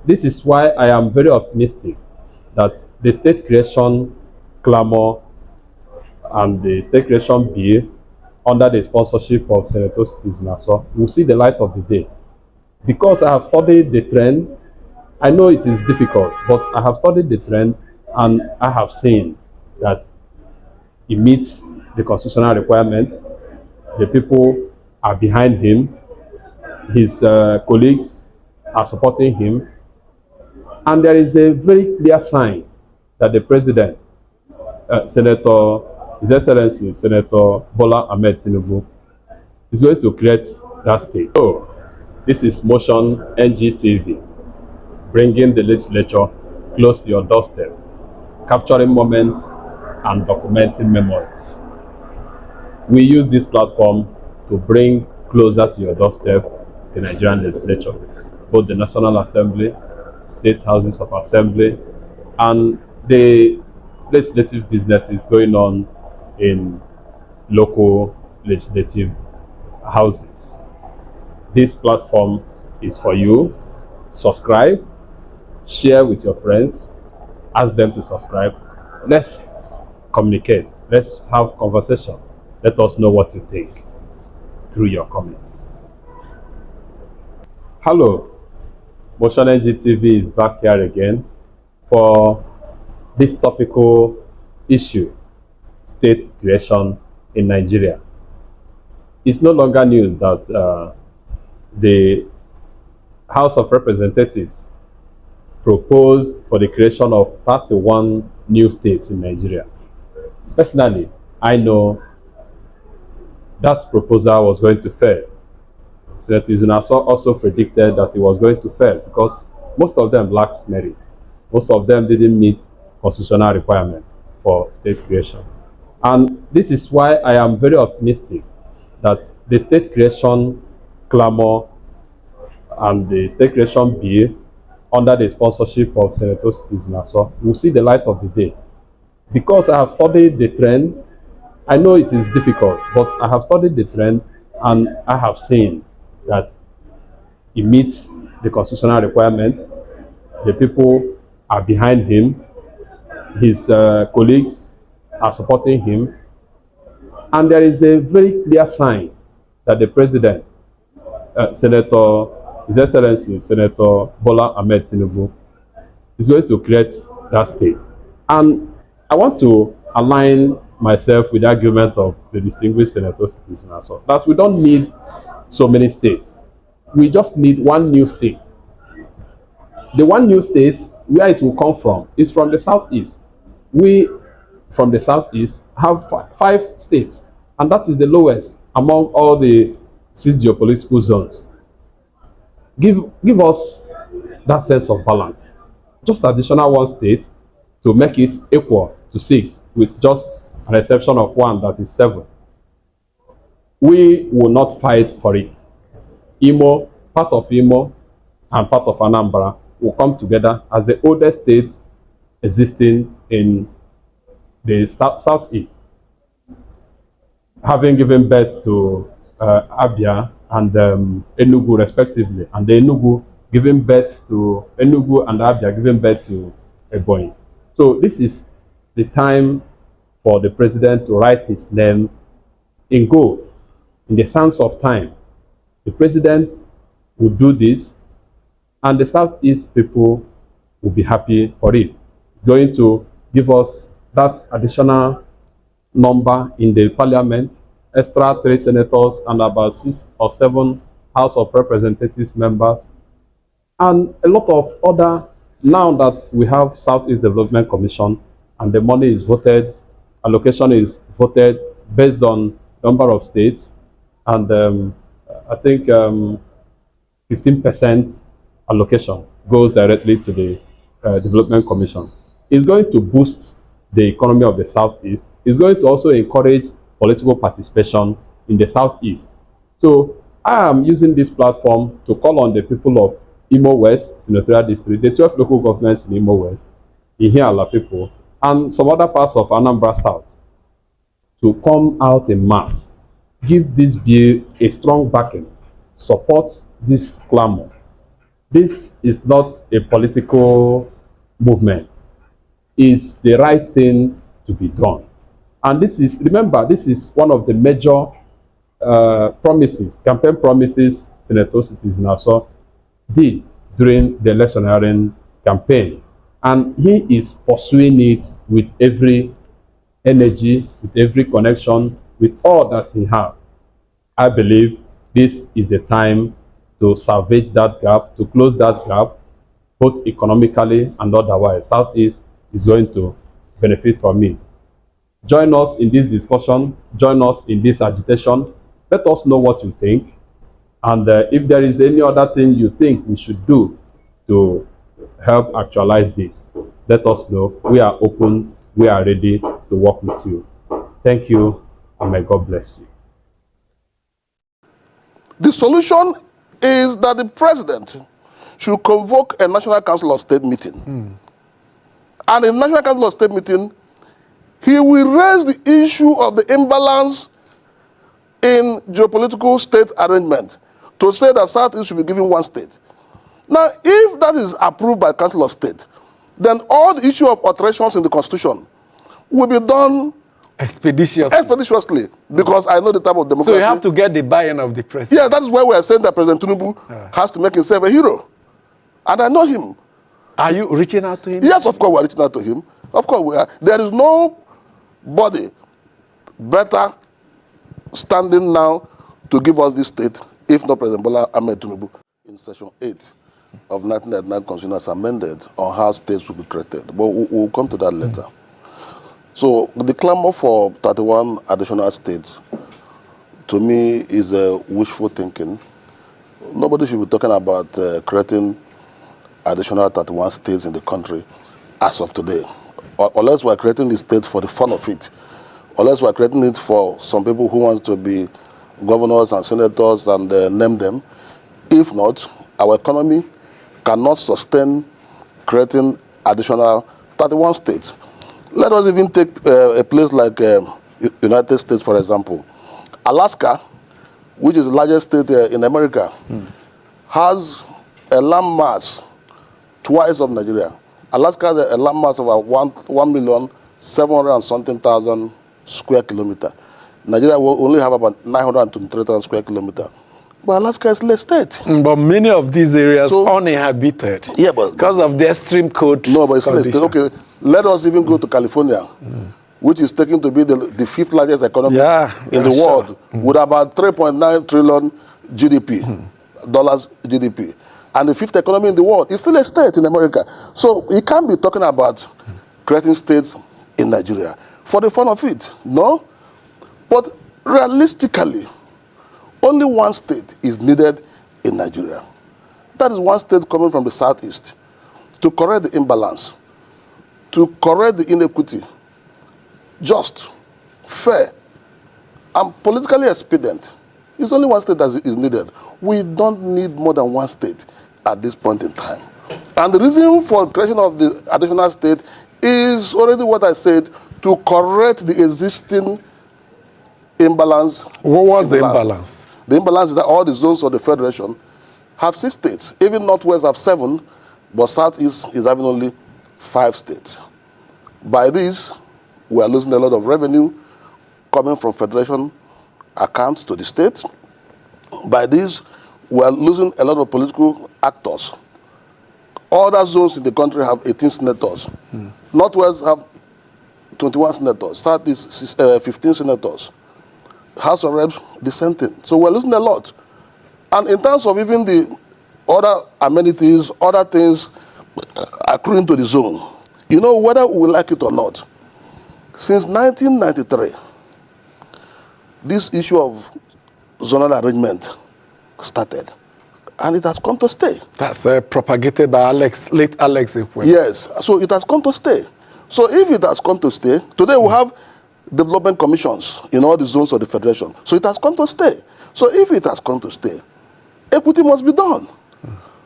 this is why I am very optimistic that the state creation clamor and the state creation bill under the sponsorship of Senator Stephen Aso will see the light of the day. Because I have studied the trend, I know it is difficult, but I have studied the trend and I have seen that it meets the constitutional requirement. The people are behind him. His colleagues are supporting him. And there is a very clear sign that the president, Senator, His Excellency, Senator Bola Ahmed Tinubu, is going to create that state. So, this is Motion NGTV, bringing the legislature close to your doorstep, capturing moments and documenting memories. We use this platform to bring closer to your doorstep the Nigerian legislature, both the National Assembly, state houses of assembly, and the legislative businesses going on in local legislative houses. This platform is for you. Subscribe, share with your friends, ask them to subscribe. Let's communicate. Let's have conversation. Let us know what you think through your comments. Hello, Motion NGTV is back here again for this topical issue, state creation in Nigeria. It's no longer news that the House of Representatives proposed for the creation of 31 new states in Nigeria. Personally, I know that proposal was going to fail. Senator Izunaso also predicted that it was going to fail because most of them lacked merit. Most of them didn't meet constitutional requirements for state creation. And this is why I am very optimistic that the state creation clamor and the state creation bill under the sponsorship of Senator Stephen Aso will see the light of the day. Because I have studied the trend, I know it is difficult, but I have studied the trend and I have seen that it meets the constitutional requirement. The people are behind him. His colleagues are supporting him. And there is a very clear sign that the president, Senator, His Excellency, Senator Bola Ahmed Tinubu, is going to create that state. And I want to align myself with the argument of the distinguished Senator Stephen Aso that we don't need so many states. We just need one new state. The one new state, where it will come from, is from the southeast. We, from the southeast, have five states, and that is the lowest among all the 6 geopolitical zones. Give us that sense of balance. Just additional one state to make it equal to 6, with just an exception of one, that is 7. We will not fight for it. Imo, part of Imo and part of Anambra will come together as the oldest states existing in the southeast, having given birth to Abia and Enugu respectively, and the Enugu giving birth to Enugu and Abia giving birth to Ebonyi. So this is the time for the president to write his name in gold, in the sands of time. The president will do this, and the southeast people will be happy for it. It's going to give us that additional number in the parliament, extra 3 senators and about 6 or 7 House of Representatives members, and a lot of other. Now that we have Southeast Development Commission and the money is voted, allocation is voted based on number of states, and I think 15% allocation goes directly to the Development Commission. It's going to boost the economy of the Southeast. It's going to also encourage political participation in the Southeast. So I am using this platform to call on the people of Imo West Senatorial District, the 12 local governments in Imo West, Ihiala people, and some other parts of Anambra South to come out in mass, give this bill a strong backing, support this clamor, this is not a political movement. It's the right thing to be done. And this is, remember, this is one of the major promises, campaign promises Senator Citizen also did during the electioneering campaign. And he is pursuing it with every energy, with every connection, with all that he has. I believe this is the time to salvage that gap, to close that gap, both economically and otherwise. Southeast is going to benefit from it. Join us in this discussion, join us in this agitation. Let us know what you think. And if there is any other thing you think we should do to help actualize this, let us know. We are open, we are ready to work with you. Thank you, and may God bless you. The solution is that the president should convoke a National Council of State meeting. And in the National Council of State meeting, he will raise the issue of the imbalance in geopolitical state arrangement to say that Southeast should be given one state. Now, if that is approved by Council of State, then all the issue of alterations in the Constitution will be done expeditiously, because I know the type of democracy. So you have to get the buy-in of the president. Yeah, that is why we are saying that President Tinubu has to make himself a hero. And I know him. Are you reaching out to him? Yes, of course we are reaching out to him. Of course we are. There is nobody better standing now to give us this state, if not President Bola Ahmed Tinubu, in Section 8 of 1999 Constitution as amended on how states will be created. But we'll come to that later. So the clamor for 31 additional states, to me, is wishful thinking. Nobody should be talking about creating additional 31 states in the country as of today. Unless we're creating the states for the fun of it. Unless we're creating it for some people who want to be governors and senators and name them. If not, our economy cannot sustain creating additional 31 states. Let us even take a place like United States, for example. Alaska, which is the largest state in America, has a land mass twice of Nigeria. Alaska has a land mass of 1,700,000 and something square kilometers. Nigeria will only have about 923,000 square kilometers. But Alaska is less state. But many of these areas are uninhabited. Yeah, but because of the extreme cold. No, but it's less state. Okay, let us even go to California, which is taken to be the fifth largest economy in the world, with about 3.9 trillion GDP, dollars GDP. And the fifth economy in the world is still a state in America. So you can't be talking about creating states in Nigeria for the fun of it. No. But realistically, only one state is needed in Nigeria. That is one state coming from the southeast to correct the imbalance, to correct the inequity, just, fair, and politically expedient. It's only one state that is needed. We don't need more than one state at this point in time. And the reason for creation of the additional state is already what I said, to correct the existing imbalance. What was the imbalance? The imbalance is that all the zones of the Federation have 6 states. Even Northwest have 7, but Southeast is having only 5 states. By this, we are losing a lot of revenue coming from Federation accounts to the state. By this, we are losing a lot of political actors. Other zones in the country have 18 senators. Northwest have 21 senators. Southeast 15 senators. House of Reps, the same thing. So we're losing a lot. And in terms of even the other amenities, other things accruing to the zone, you know, whether we like it or not, since 1993, this issue of zonal arrangement started. And it has come to stay. That's propagated by late Alex Ekwem. Yes, so it has come to stay. So if it has come to stay, today we have development commissions in all the zones of the Federation. So it has come to stay. So if it has come to stay, equity must be done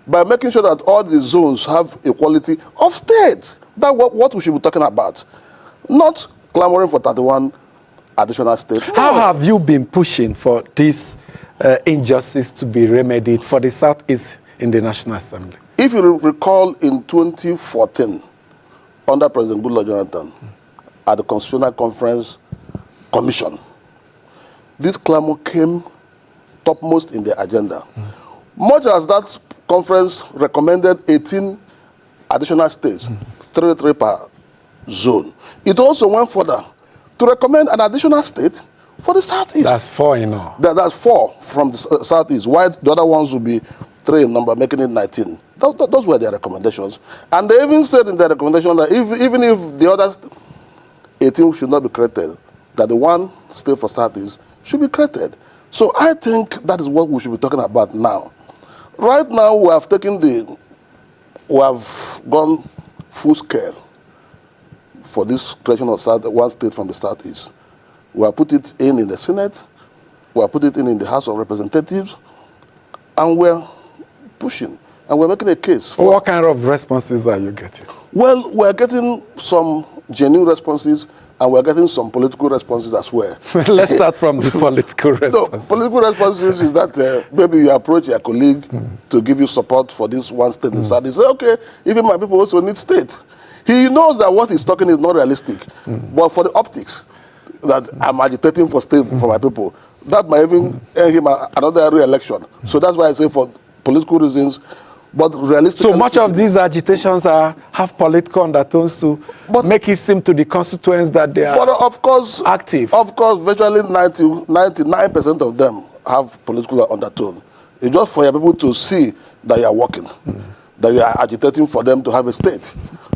by making sure that all the zones have equality of state. That's what we should be talking about. Not clamoring for 31 additional states. No. How have you been pushing for this injustice to be remedied for the Southeast in the National Assembly. If you recall, in 2014, under President Goodluck Jonathan, at the Constitutional Conference Commission, this clamor came topmost in the agenda. Much as that conference recommended 18 additional states, 33 per zone, it also went further to recommend an additional state for the Southeast. That's 4 in all. That's 4 from the Southeast, while the other ones will be 3 in number, making it 19. Those were their recommendations. And they even said in their recommendation that even if the other 18 should not be created, that the one state for Southeast should be created. So I think that is what we should be talking about now. Right now, we have gone full scale for this creation of one state from the Southeast. We have put it in the Senate, we have put it in the House of Representatives, and we're pushing, and we're making a case. For what kind of responses are you getting? Well, we're getting some genuine responses, and we're getting some political responses as well. Let's start from the political responses. No, political responses is that maybe you approach your colleague to give you support for this one state in South. He say, okay, even my people also need state. He knows that what he's talking is not realistic, but for the optics, that I'm agitating for state for my people, that might even earn him another re-election. So that's why I say for political reasons, but realistically. So much of these agitations have political undertones to make it seem to the constituents that they are of course, active. Of course, virtually 99% of them have political undertone. It's just for your people to see that you are working, that you are agitating for them to have a state.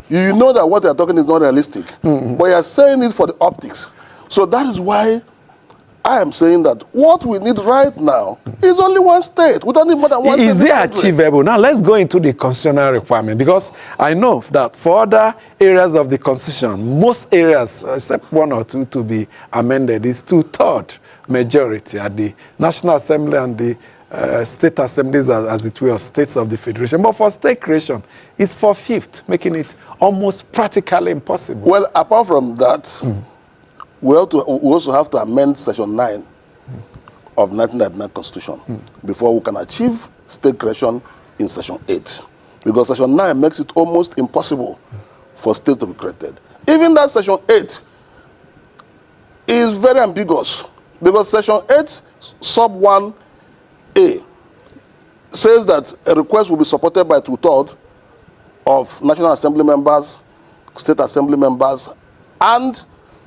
You know that what they are talking is not realistic, but you are saying it for the optics. So that is why I am saying that what we need right now is only one state. We don't need more than one state. Is it achievable? Now let's go into the constitutional requirement, because I know that for other areas of the Constitution, most areas, except 1 or 2 to be amended, is 2/3 majority at the National Assembly and the state assemblies, as it were, states of the Federation. But for state creation, it's 4/5, making it almost practically impossible. Well, apart from that, we also have to amend Section 9 of 1999 Constitution before we can achieve state creation in Section 8. Because Section 9 makes it almost impossible for states to be created. Even that Section 8 is very ambiguous, because Section 8, sub 1A, says that a request will be supported by 2/3 of National Assembly members, State Assembly members, and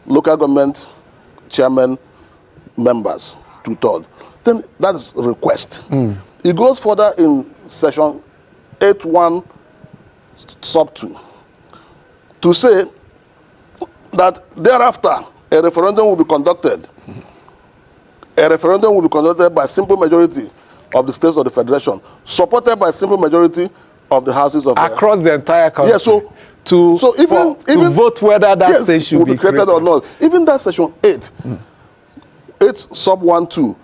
local government chairman members, 2/3. Then that is a request. It goes further in Section 8.1 sub 2 to say that thereafter a referendum will be conducted. A referendum will be conducted by simple majority of the states of the Federation, supported by simple majority of the houses of across the entire country. Yeah, so even vote whether that state should be created or not. Even that Section 8, 8 sub 1(2),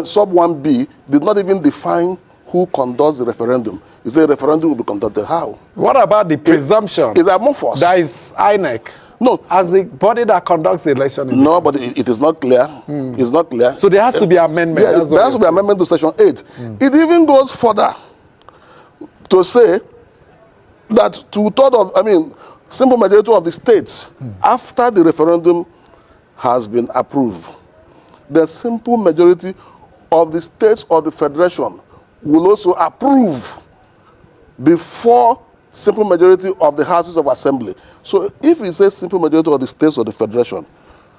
sub 1B did not even define who conducts the referendum. It said referendum will be conducted. How? What about the presumption? Is amorphous. That is INEC. No. As the body that conducts the election. No, but it is not clear. It's not clear. So there has to be amendment. Yeah, there has to be amendment to Section 8. It even goes further to say that 2/3 of, simple majority of the states, after the referendum has been approved, the simple majority of the states of the Federation will also approve before simple majority of the houses of assembly. So if it says simple majority of the states of the Federation,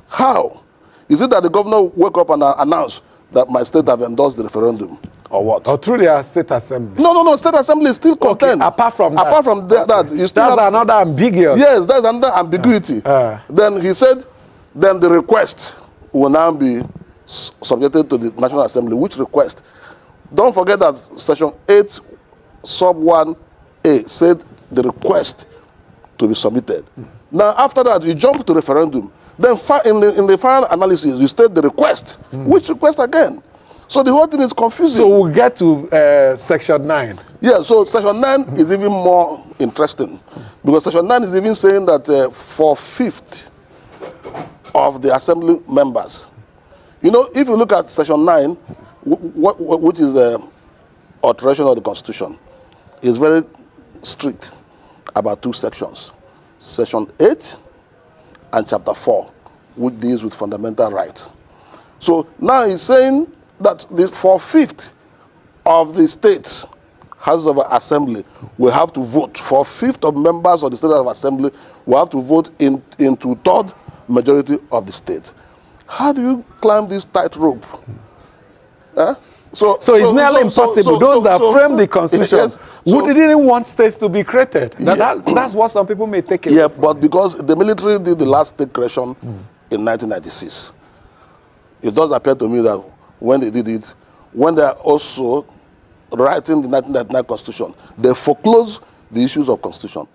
how? Is it that the governor wake up and announce that my state have endorsed the referendum, or what? Or through their state assembly? No, state assembly is still content. Okay, apart from that. That, you still that's have, another ambiguous. Yes, that's another ambiguity. Then he said, then the request will now be subjected to the National Assembly. Which request? Don't forget that Section 8 sub 1A said the request to be submitted. Now, after that, you jump to referendum. Then in the final analysis, you state the request. Which request again? So the whole thing is confusing. So we'll get to Section 9. Yeah, so Section 9 is even more interesting. Because Section 9 is even saying that 4/5 of the assembly members. If you look at Section 9, which is alteration of the Constitution is very strict about two sections. Section 8 and Chapter 4, which deals with fundamental rights. So now he's saying that the 4/5 of the state House of Assembly will have to vote. 4/5 of members of the State House of Assembly will have to vote in 2/3 majority of the state. How do you climb this tightrope? Eh? So it's nearly impossible. Those that framed the Constitution didn't want states to be created. That's what some people may take away. Yeah, but because the military did the last state creation in 1996, it does appear to me that when they did it, when they are also writing the 1999 Constitution, they foreclose the issues of Constitution.